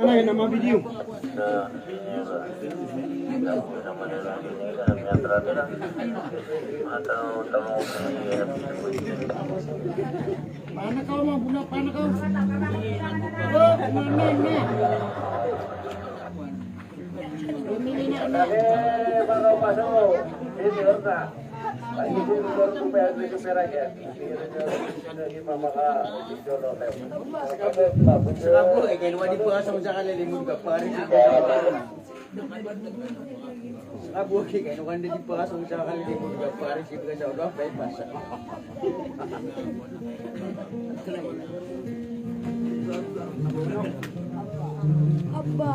Ano yun, nama video? Paano kau mau bunuh? Paano kau? Oh, mana ni? Pemilih nak. Baru masuk. Ini orang. Ini baru supaya itu merah ya. Ini mama Serabu kan wadi puasa usaha lelimun kapari. Serabu kan wadi puasa usaha lelimun kapari sih bisa udah baik masa. Apa?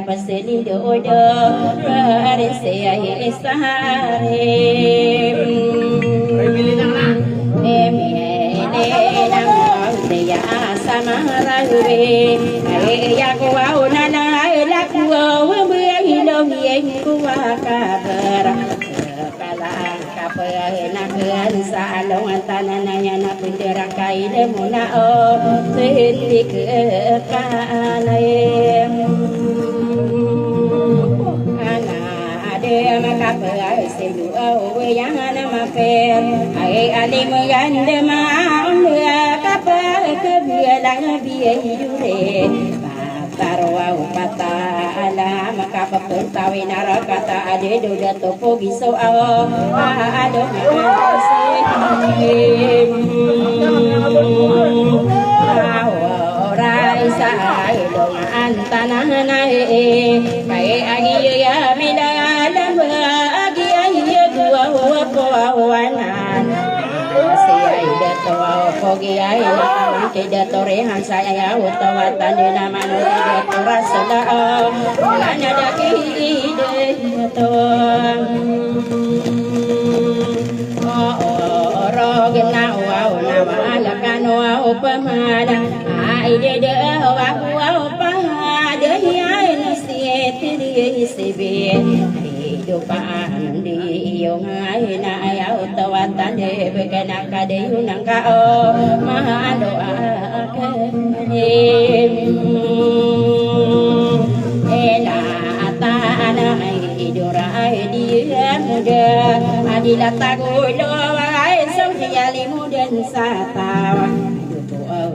Paseni do hari saya istahare saya sama rawe ya kuau nana la kuau berhidup yang kuakar kepala kapena kean salong tanananya na bendera kain muna sendi ke kanai maka selu yang nama per ai alim gande maun kapal kebialang biayure tarwa upata ala maka pepentawin kata ade doda topo biso ado rai sai dong antanah nae kai agi ya midalam agi ayo gua kawanan siai dato pogi ai ke dato rehan saya utawa tandena manu dato rasala lana daki dato rogna wa nama lakano upamada ai de wa pahada ya nasietri sebe hidupan di yung ay na ayaw tawatan de begana kade yunang kao madoa kanim ena atana ay idura ay dia muda adila tagulo ay saudi mudan satawa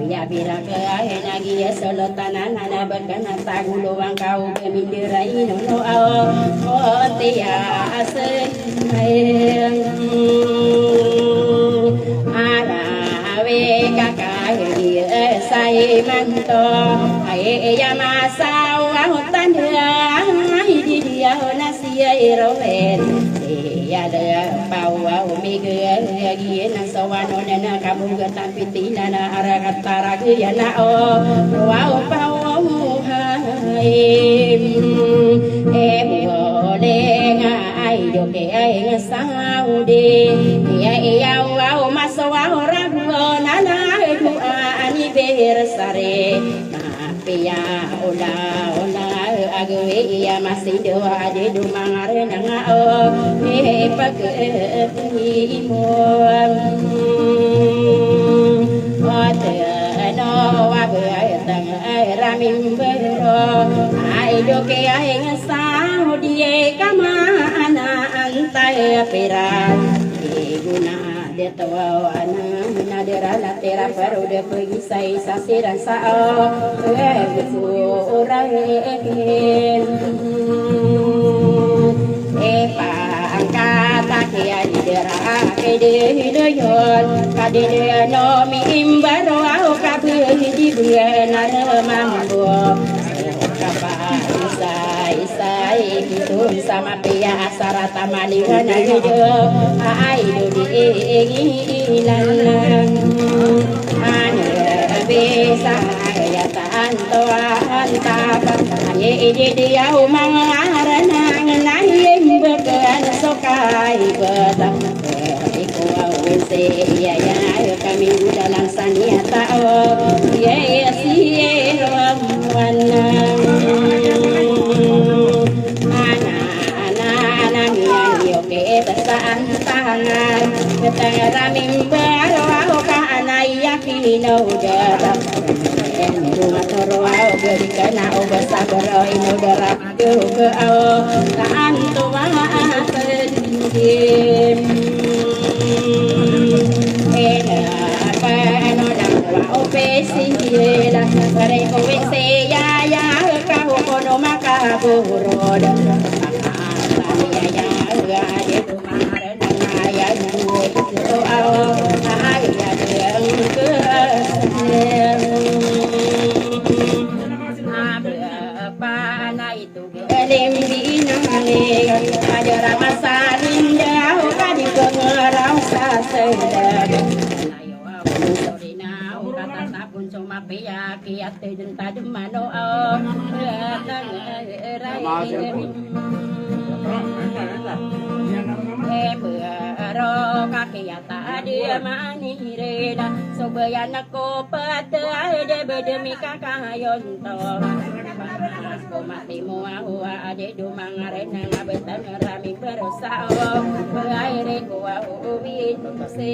ya bila ke nagi ya solo tanan ana berkana tagulo ang kau kemindirai no tia ase ana we kakak sai manto ai ya masau hutan dia nasia irowen ya ada bawa umi ge na sawano na kabung tapi tinana arakatara ge ya na wa bawa hai boleh ngai do ke ai ngasau de ya wa masawa orang nana du ani bersare mapia ola agawe ya masih doa ade du mangare nanga pag imon mimbero ai do ke ai ngasau die kama ana antai peran guna de tawa ana mina de rala tera paru de pergi sai sasiran sao besu orang pa angkata kia di dera kede hidoyon kade no mi imbaro au kabu di buana mambo kapa isai hidup sama pria asara tamaliwana hidup ai do di ilan ane bisa ya tantoa antapa ye dia umangarana nangin bekan sokai beta iku awese ya kami dalam saniata ye si wana ana yo ke tasan tangan ketangaramim baro ka anaya kino dara rumah torwao berikan au basabaro ino dara ke au taan tua sedim apa no dang wa opesi la pare ko se ya ka kono maka burod dia mani reda sobayana ko pada de bedemi kakayon to ko mati mo wa ade do mangarena ngabetan rami berosa aire ko ubi se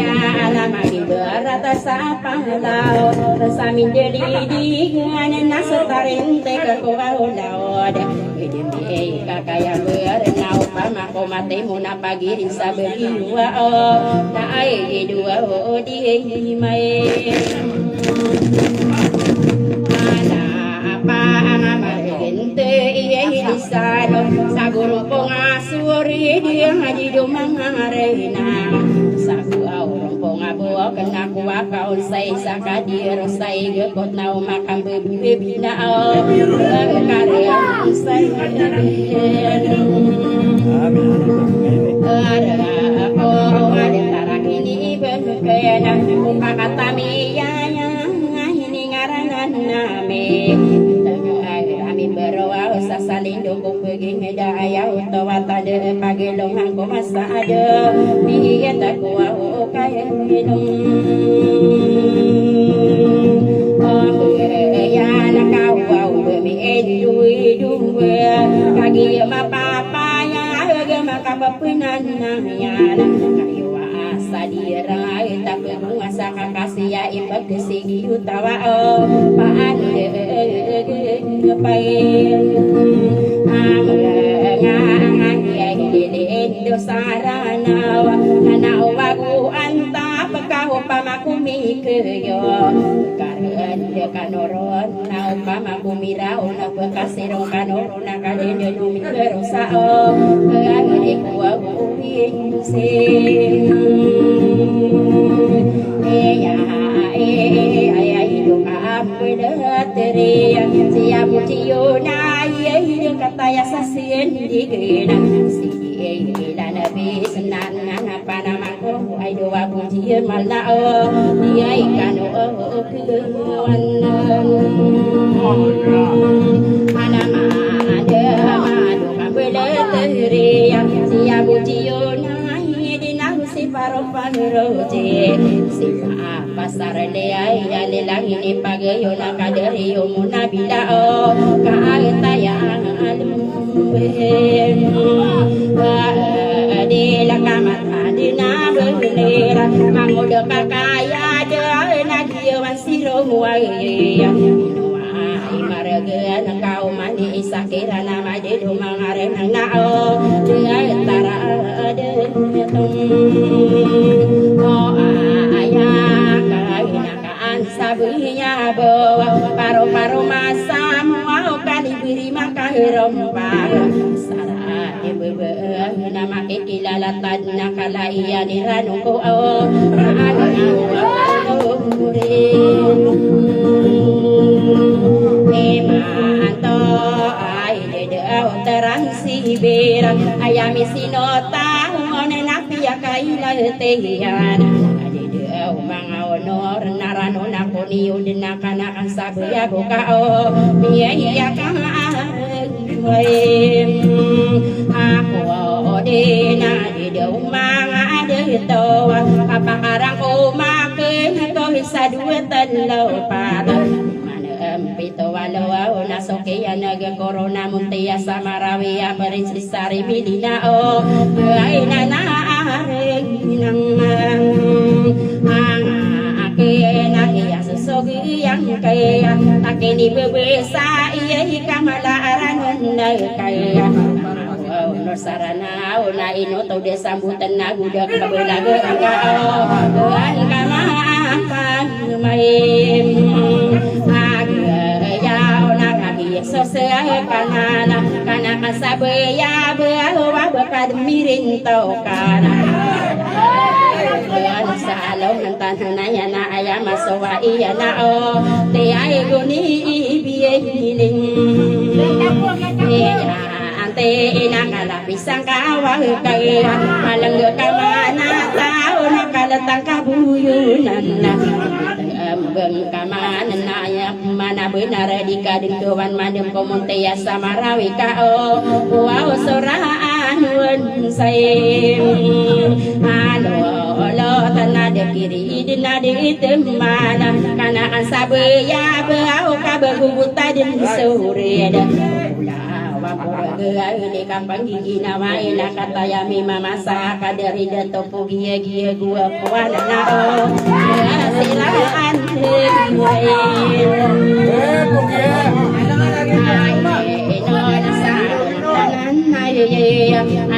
ya ala magi berata sapa lao samin dedi dengan nasatarente ko laod edemi kakaya berenau pama ko mati mo na pagiri sa beriwa na ai dua di mai ana apa ana marente iye disano saguro pongasuri dia ngaji do mangarena sagu aurong pongabo kena kuwa kaon sai sakadir sai gekot nau makam bebina karya sai ada tarak ini berkena kata miyanya ini ngarangan name kami berwa sasalin dongkong begini daya utawa tade pagelong hangko masa ada biya takwa kaya minum ya nakawau bemi edu kagi mapapa maka bapenan ya kayu asa dirai tak menguasa kakasih ya ibak kesigi utawa paan pain ngangan ya gede sarana nana wagu anta pekau pamakumi keyo karean de kanoron nau pamakumi rau na bekasiro kanoron na kadene numi kerosa ade kuwa ubi se ya hidup apa teriak siap ciona hidup kata ya sasin digena la nabi senan apa nama ko ai do aku dia malao dia ikan kewan ana ada madu kabele teriak siap ciona si paro panroje si pasar leai ale langi ni pagayo na kadari yo munabila o kaagta ya alum de la kamat adina belera mangodo kakaya de siro wae Imaragan kau mani sakira nama de dumangare nao dengan tara detung oh ayah kainakan sabunya bawa paru-paru masa mau kan diberi maka rompar sara bebe nama kilalatan nakala iya niranuko oh ayami sinota ngone napia kaila tehian ade deu mangaonor narano nakoni udena kana kan sabya buka o biya ya ka aku ode na de deu manga de to apa karang o make to hisa duetan lo para Pito walo na sokeya naga corona muntia samarawiya berisari bidina o ay na nang na iya susogi yang kaya takini bebesa iya hikamalaran na kaya no sarana na ino to de sambutan na gudak kabelaga ang kama mai sosai kanana kana kasabaya bawa bakad miring tau kana salong nantanaya na ayam masawa iya na o te ay guni ibiye hiling ante inakala pisang kawah kaya malang kamana tao nakalatang kabuyunan na beng kamanan ayak mana benar di kadin kawan madem komuntea samarawi kao wow soraan wen saim alo lo tanade kiri dinade temana kana asabaya bau kabegubuta din sore da di kampang gigi namai na katayami mamasa kadari dan topo gia gia gua kuana nao silakan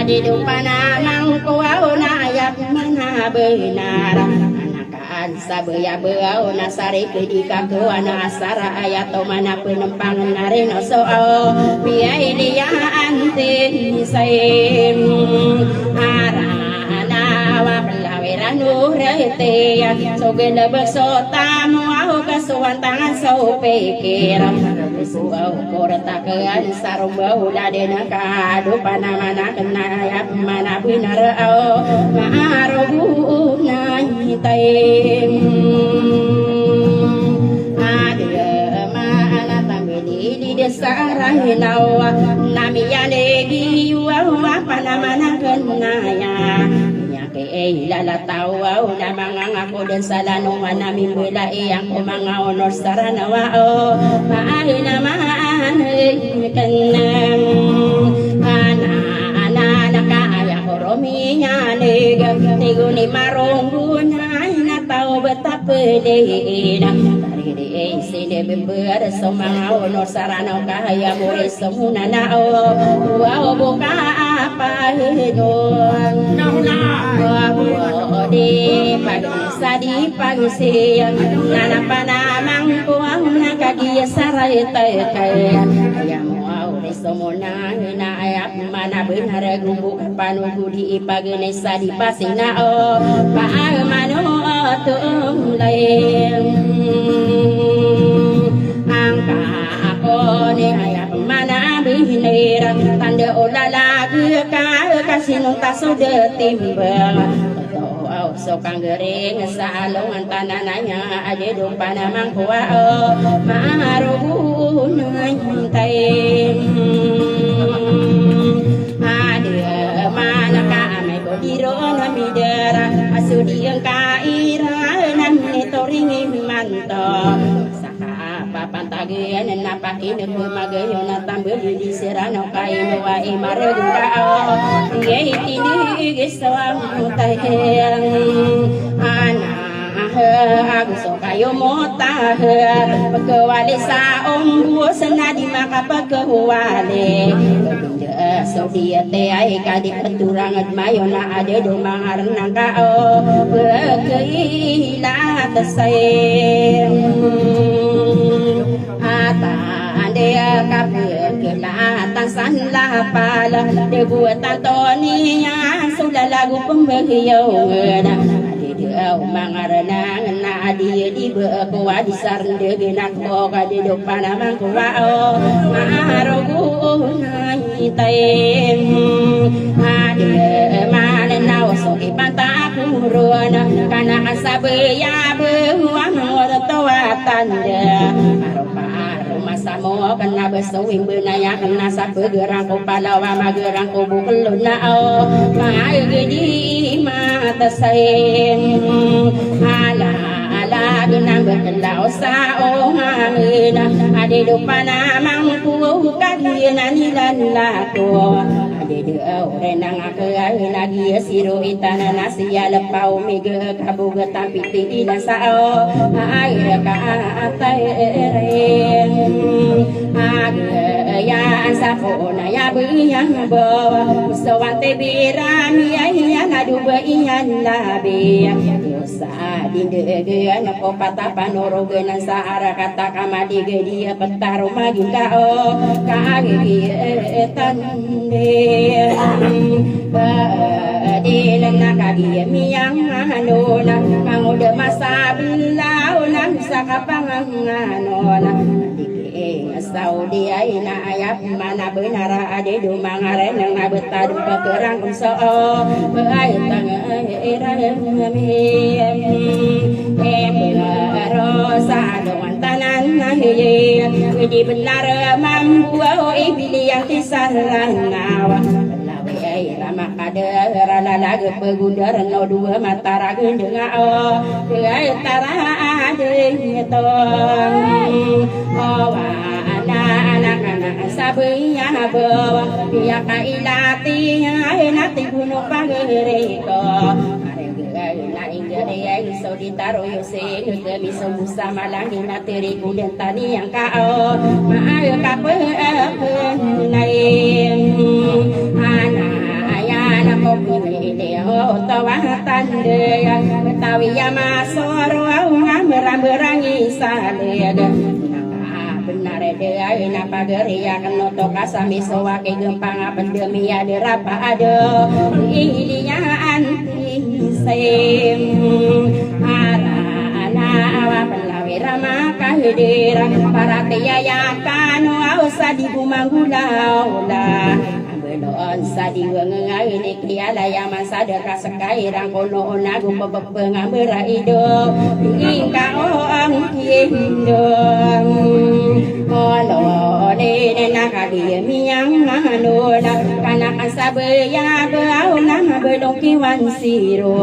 adi dupana mangko na ayat mana benar sabaya beau nasari kedika kewana asara ayat mana penempangan nareno soal biaya dia antin saim arana wapelawiran urete sogele besota mau kasuan tangan so pikir suau korta kean sarung bau ladena kadu panamana kena ayat mana benar au maarubu nai tai Sarahinawa namiyane giwa panamana kenaya nyake lalatawa na mga ngako den salano manami mula iyang mga honor saranawa o maahi naman kanang ana nakaaya koromi nyane tiguni marunggunya natao betapelina sini bember semang honor sarana kahaya muri semuna nao wow buka apa hidung di pagi sadi pagi siang nana panamang kuang nakagi sarai kaya ayam wow di semuna na ayam mana benar gubuk panugu di pagi sadi pasi nao pa mano tum lain angka ako ni ayah mana bihinera tanda olala ka kasinong taso de timbang totoo so kang gering sa alongan tanananya ade do panamang kuwa maarugun tay ade mana ka ame ko diro na midera asudi ang kaira nan itoring manto pantagian na pakin ko magayo na tambel di serano kay wa imarega ngey tinig isawang tayang ana aku sokayo mota pegawali saong gua senadi maka pegawali benda so dia teh ai kadi peturangan mayona ada do mangarna kao bekeila tesayeng ata dia kabeh kelatan sanlah pala de buat tantoni yang sudah lagu pembagian dia mangarana na dia di bewa di sarde genak ko kade do panamang ko wao marogu naitain ade manena so ipanta kuruna kana asabe ya bewa ngortawatan dia samo kena besuing benaya kena sabe gerang ko palawa magerang ko bukelun na o mai gedi mata sayeng ala ala genang betelau sa o hangina ade do panamang ku kadina nilan lako ade de renang akai lagi siro itana nasia lepau mege kabuga tapiti ina sa o air ka atai ya sapona ya buyang bawa sawante birami ya nadu bayan labe dosa dindege na ko patapa noroge na sahara kata kamadi dia petaro maginda o kaagi tande dilang nakagi miyang hanona mangude masabilaw nang sa kapanganganona Saudi ay na ayap mana benara ade do mangare nang nabeta do pekerang kumso ay tang era rosa do tanan na ye di benar mambu ibili yang kisaranawa ay lama kada rala lag pegundar no dua mata ragen denga ay tara ade to anak-anak sabinya bawa dia kailati nati gunung pagereko na ingere so ditaro yo se ke miso musa malangi nateri kunden tani yang kao maayo kape nai ana ko pile ho tawatan de betawi ya masoro ngamberangi sale benar dia ina pageria keno to kasami sowake gempang pendemi ada rapa ada ilinya anti sem ara ana awa pelawi rama kahedera para tiaya kanu ausa di bumanggulau la belon sadi wengai ni kliala ya masada kasakai rang kono onagu pepeng ambera ido ingka ong hindo olo de nakadi miyang manona kana kasabe ya beau na belong kiwan siro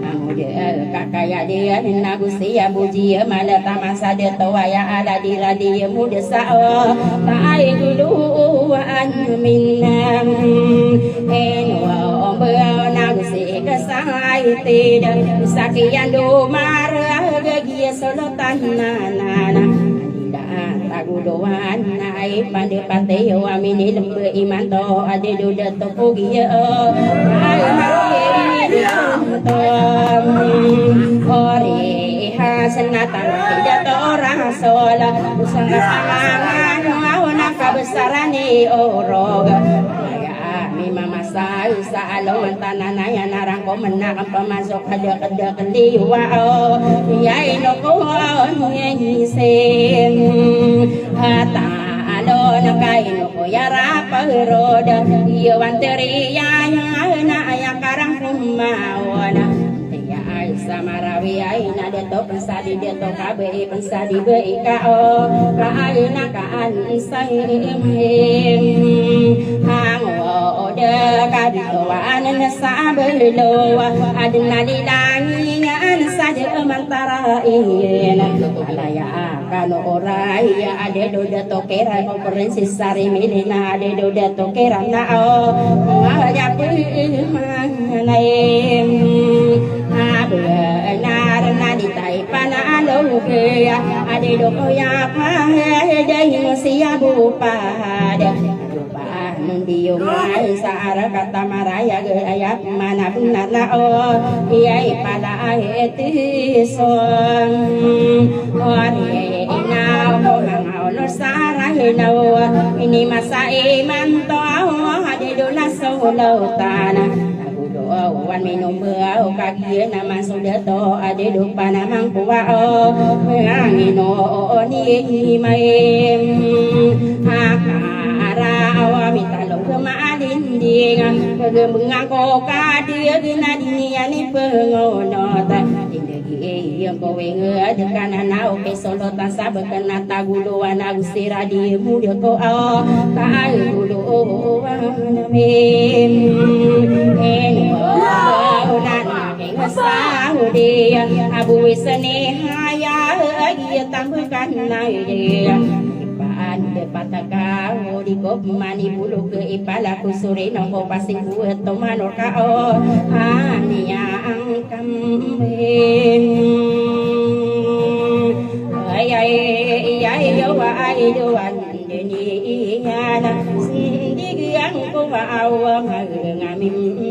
amude kakaya dia nagusia buji malata masada tawaya ala diradi mude sao tai dulu an minna eno beau nagusi kasai tidak sakian do mar gagi solo tanana tagudoan nai pande pate yo amini lembe iman to ade do dato pogi ai hari to ore hasanatan tidak to rasola usang pangangan awana kabesarane oroga mama sai sa alon tanana ya narang ko menakam pemasok ada keliwa ya ino ko nyi sem ata alon kaino ko ya rapa roda ya wanteri ya na ya karang kumawana ya ai samarawi ai na de to pensadi de to kabe pensadi be ka ka ai na ka an sai kadituan sabelo adna dilangi an saja mantara ina alaya kano orai ade do dato kera konferensi sari milina ade do dato kera na ya manai abe na ditai hidup ya pada manusia bupada Mundiyo mai sara kata maraya gaya mana benar na oh iya pada itu son ori ina hangau no sara hinau ini masa iman to ade dola solo tanah wan minum bau kaki nama sudah to ade dupa namang kuwa oh ngino ni mai akara minta lo kemadin dia mengaku kadia gina dunia ni pengono ta indegi yang kowe ngedekan anau ke solo tansa bekena tagulu ana usira di muda ko au ka gulu mem Sahudia Abu Wisani Haya Ia tambahkan Naya Ipaan Depataka Di kop mani bulu ke ipala kusuri Nongko pasing buat tomanor kao Ania angkam Ayai yawa aiduan Deni iana Sindigian kuwa awam Ngamim